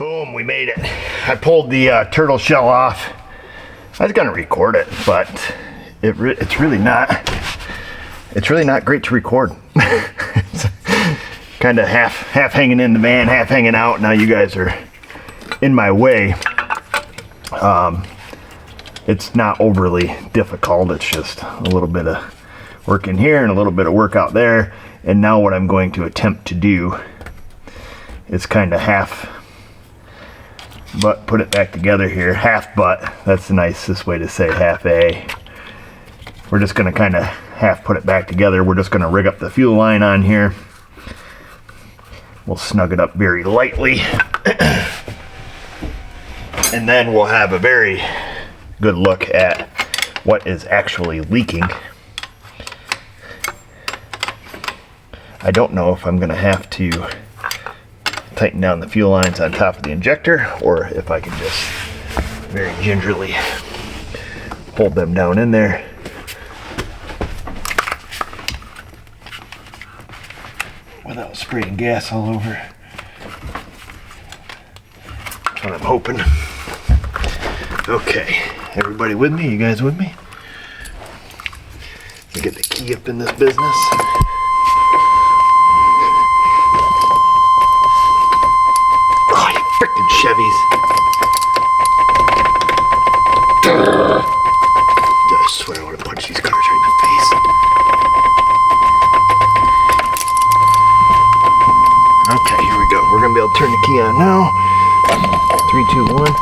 Boom, we made it. I pulled the turtle shell off. I was gonna record it, but it's really not great to record. It's kind of half hanging in the van, half hanging out. Now you guys are in my way. It's not overly difficult. It's just a little bit of work in here and a little bit of work out there. And now what I'm going to attempt to do is kind of half butt, put it back together here. Half butt, that's the nicest way to say half A. We're just going to kind of half put it back together. We're just going to rig up the fuel line on here. We'll snug it up very lightly. And then we'll have a very good look at what is actually leaking. I don't know if I'm going to have to tighten down the fuel lines on top of the injector, or if I can just very gingerly hold them down in there. Without spraying gas all over. That's what I'm hoping. Okay, everybody with me? You guys with me? Let me get the key up in this business. Oh, you frickin' Chevys. I swear I want to punch these cars right in the face. Okay, here we go. We're going to be able to turn the key on now. 3, 2, 1.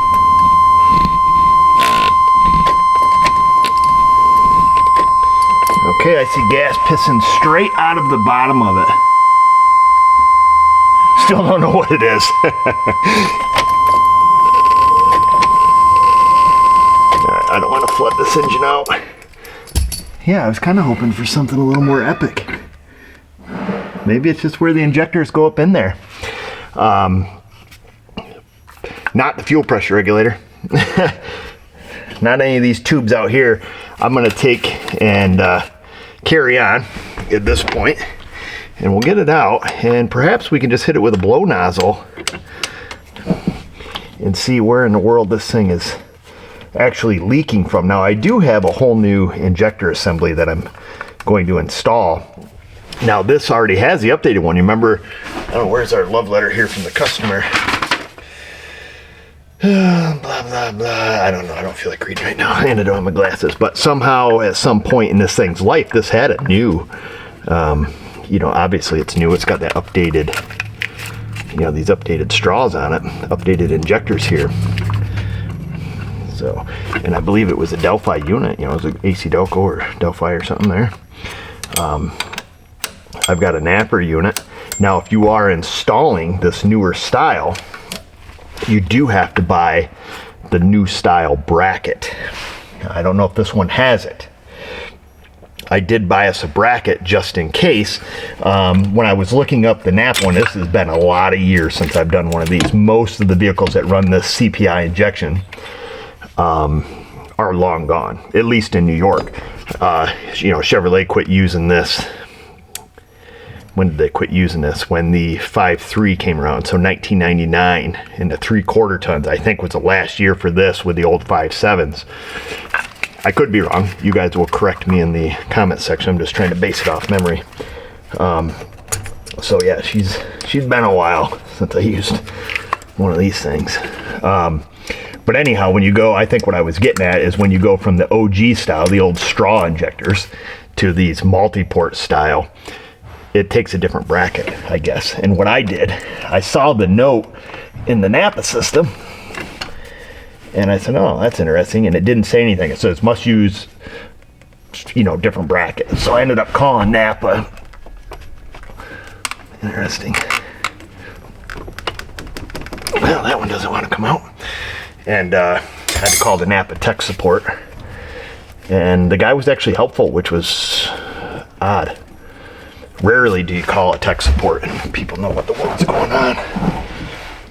Okay, I see gas pissing straight out of the bottom of it. Still don't know what it is. Alright, I don't want to flood this engine out. Yeah, I was kind of hoping for something a little more epic. Maybe it's just where the injectors go up in there. Not the fuel pressure regulator. Not any of these tubes out here. I'm going to take and carry on at this point, and we'll get it out, and perhaps we can just hit it with a blow nozzle and see where in the world this thing is actually leaking from. Now, I do have a whole new injector assembly that I'm going to install. Now, this already has the updated one. You remember, I don't know, where's our love letter here from the customer? Blah, blah, blah. I don't know. I don't feel like reading right now. And I don't have my glasses. But somehow, at some point in this thing's life, this had a new, obviously it's new. It's got that updated, these updated straws on it, updated injectors here. So, and I believe it was a Delphi unit. It was an AC Delco or Delphi or something there. I've got a Napper unit. Now, if you are installing this newer style, you do have to buy the new style bracket. I don't know if this one has it. I did buy us a bracket just in case. When I was looking up the Nap one, this has been a lot of years since I've done one of these. Most of the vehicles that run this CPI injection are long gone, at least in New York. Chevrolet quit using this. When did they quit using this? When the 5.3 came around, so 1999, and the 3/4 tons, I think, was the last year for this with the old 5.7s. I could be wrong. You guys will correct me in the comment section. I'm just trying to base it off memory. So yeah, she's been a while since I used one of these things. But anyhow, when you go, I think what I was getting at is when you go from the OG style, the old straw injectors, to these multi-port style, it takes a different bracket, I guess. And what I did, I saw the note in the Napa system, and I said, oh, that's interesting. And it didn't say anything. It says must use, different brackets. So I ended up calling Napa. Interesting. Well, that one doesn't want to come out. And I had to call the Napa tech support. And the guy was actually helpful, which was odd. Rarely do you call a tech support and people know what the world's going on.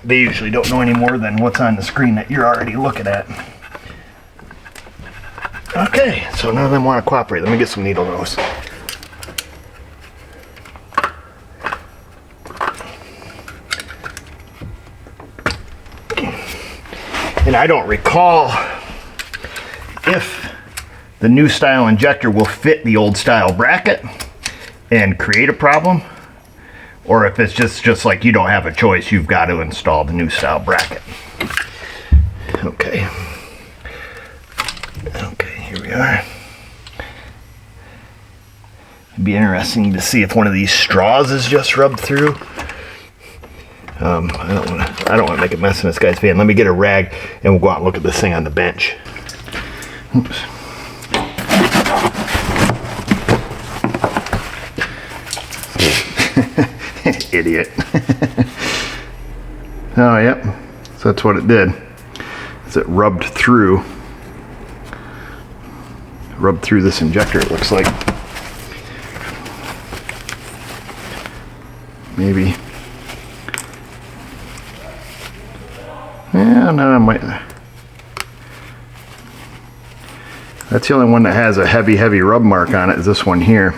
They usually don't know any more than what's on the screen that you're already looking at. Okay, so none of them want to cooperate. Let me get some needle nose. And I don't recall if the new style injector will fit the old style bracket and create a problem, or if it's just like you don't have a choice, you've got to install the new style bracket. Okay. Okay, here we are. It'd be interesting to see if one of these straws is just rubbed through. I don't want to make a mess in this guy's van. Let me get a rag and we'll go out and look at this thing on the bench. Oops. Idiot. Oh, yep. So that's what it did. It rubbed through this injector, it looks like. Maybe. Yeah, no, I might. That's the only one that has a heavy rub mark on it, is this one here.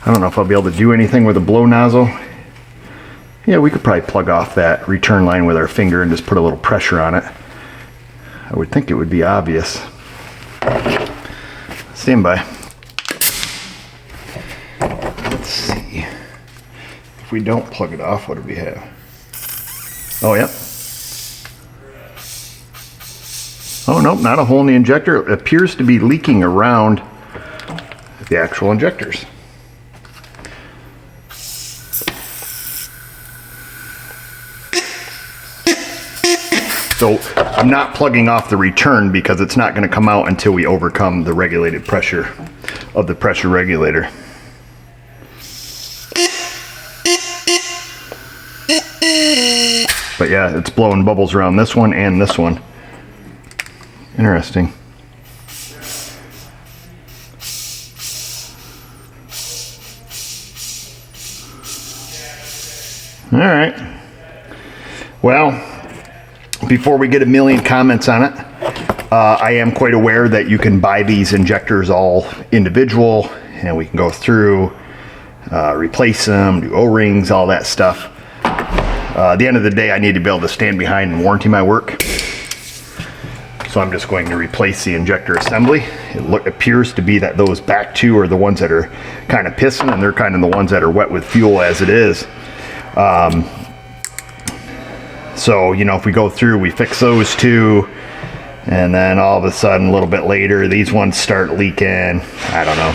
I don't know if I'll be able to do anything with a blow nozzle. Yeah, we could probably plug off that return line with our finger and just put a little pressure on it. I would think it would be obvious. Stand by. Let's see. If we don't plug it off, what do we have? Oh, yep. Oh, nope, not a hole in the injector. It appears to be leaking around the actual injectors. So I'm not plugging off the return because it's not going to come out until we overcome the regulated pressure of the pressure regulator. But yeah, it's blowing bubbles around this one and this one. Interesting. All right. Well, before we get a million comments on it, I am quite aware that you can buy these injectors all individual, and we can go through, replace them, do O-rings, all that stuff. At the end of the day, I need to be able to stand behind and warranty my work. So I'm just going to replace the injector assembly. It appears to be that those back two are the ones that are kind of pissing, and they're kind of the ones that are wet with fuel as it is. So, you know, if we go through, we fix those two, and then all of a sudden, a little bit later, these ones start leaking. I don't know.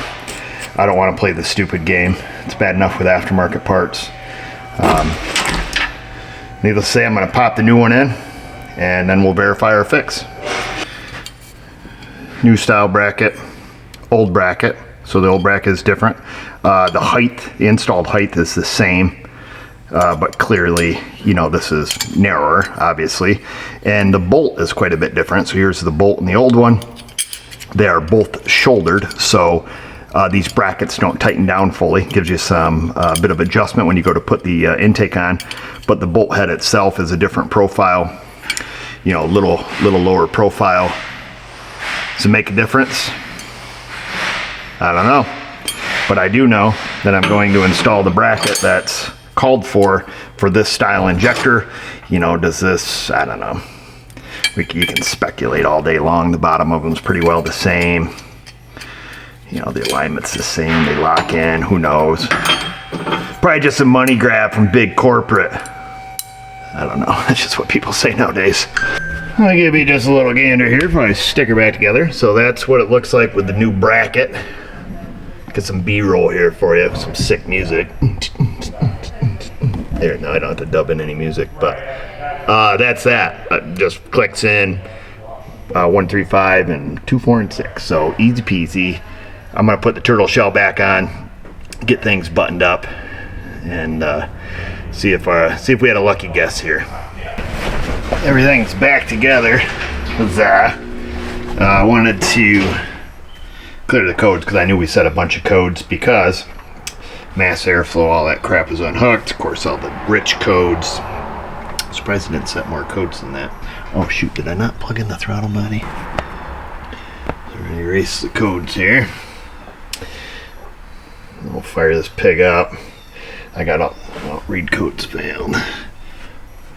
I don't want to play the stupid game. It's bad enough with aftermarket parts. Needless to say, I'm going to pop the new one in, and then we'll verify our fix. New style bracket, old bracket. So the old bracket is different. The height, the installed height is the same. But clearly, you know, this is narrower, obviously. And the bolt is quite a bit different. So here's the bolt in the old one. They are both shouldered, so these brackets don't tighten down fully. Gives you some bit of adjustment when you go to put the intake on. But the bolt head itself is a different profile. You know, a little lower profile. Does it make a difference? I don't know. But I do know that I'm going to install the bracket that's called for this style injector. You know, does this, I don't know. You can speculate all day long. The bottom of them's pretty well the same. You know, the alignment's the same. They lock in. Who knows? Probably just a money grab from big corporate. I don't know. That's just what people say nowadays. I'll give you just a little gander here before I stick her back together. So that's what it looks like with the new bracket. Get some B-roll here for you. Some sick music. There, now I don't have to dub in any music, but that's that. Just clicks in 1, 3, 5, and 2, 4, and 6. So easy peasy. I'm gonna put the turtle shell back on, get things buttoned up, and see if we had a lucky guess here. Everything's back together. Huzzah. I wanted to clear the codes because I knew we set a bunch of codes because mass airflow, all that crap is unhooked. Of course, all the rich codes. Surprised I didn't set more codes than that. Oh shoot, did I not plug in the throttle body? So we're gonna erase the codes here. We'll fire this pig up. I got all read codes failed.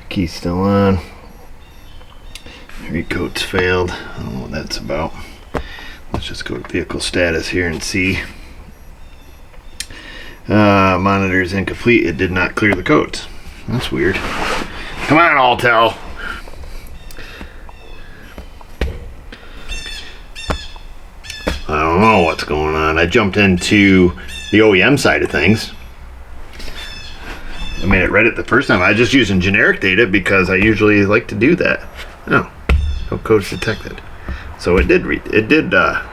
Key's still on. Recoat's failed. I don't know what that's about. Let's just go to vehicle status here and see. Monitor is incomplete. It did not clear the coats. That's weird. Come on, Altel. I don't know what's going on. I jumped into the OEM side of things. I made it read it the first time. I was just using generic data because I usually like to do that. Oh, no codes detected. So it did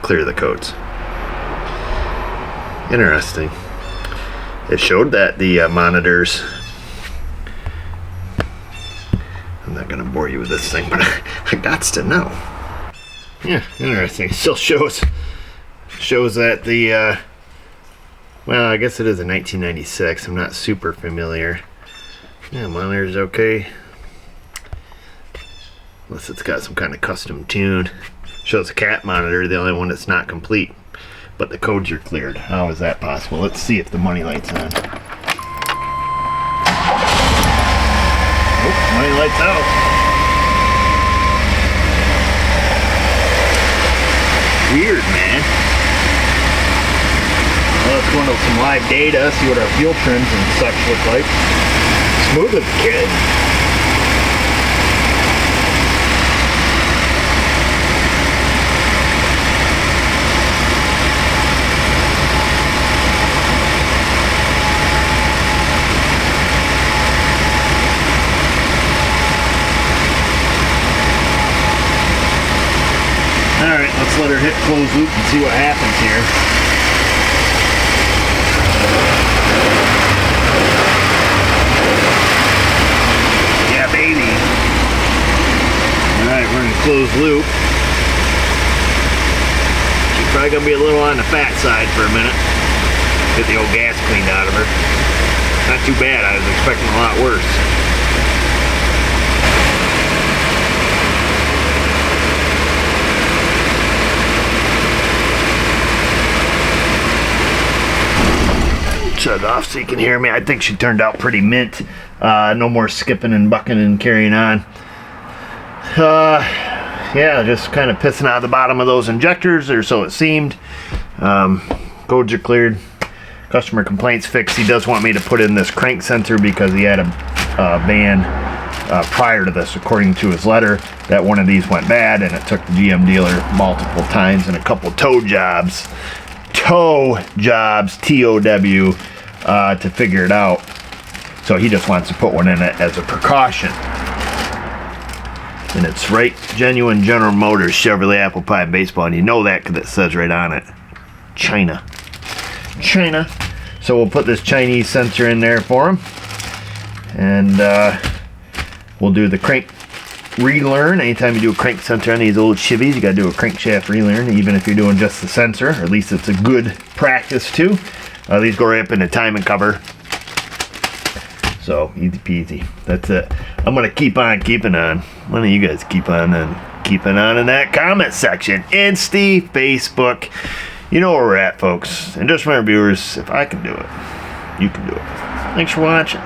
clear the codes. Interesting. It showed that the monitors. I'm not gonna bore you with this thing, but I got to know. Yeah, interesting. It still shows that the well, I guess it is a 1996. I'm not super familiar. Yeah, monitor's okay. Unless it's got some kind of custom tune. Shows a cat monitor, the only one that's not complete. But the codes are cleared. How is that possible? Let's see if the money light's on. Oh, money light's out. Weird, man. Well, let's go into some live data, see what our fuel trims and such look like. Smooth as a kid. Alright, let's let her hit close loop and see what happens here. Yeah, baby. Alright, we're in closed loop. She's probably going to be a little on the fat side for a minute. Get the old gas cleaned out of her. Not too bad, I was expecting a lot worse. Shut it off so you can hear me. I think she turned out pretty mint. No more skipping and bucking and carrying on. Yeah, just kind of pissing out of the bottom of those injectors, or so it seemed. Codes are cleared. Customer complaints fixed. He does want me to put in this crank sensor because he had a van prior to this, according to his letter, that one of these went bad, and it took the GM dealer multiple times and a couple tow jobs, T-O-W, to figure it out. So he just wants to put one in it as a precaution. And it's right, genuine General Motors Chevrolet apple pie baseball, and you know that because it says right on it, China. So we'll put this Chinese sensor in there for him, and we'll do the crank relearn. Anytime you do a crank sensor on these old Chevys, you got to do a crankshaft relearn, even if you're doing just the sensor. Or at least it's a good practice too. These go right up in the timing cover. So easy peasy. That's it. I'm gonna keep on keeping on. Why don't you guys keep on and keeping on in that comment section? Insta, Facebook. You know where we're at, folks. And just remember, viewers, if I can do it, you can do it. Thanks for watching.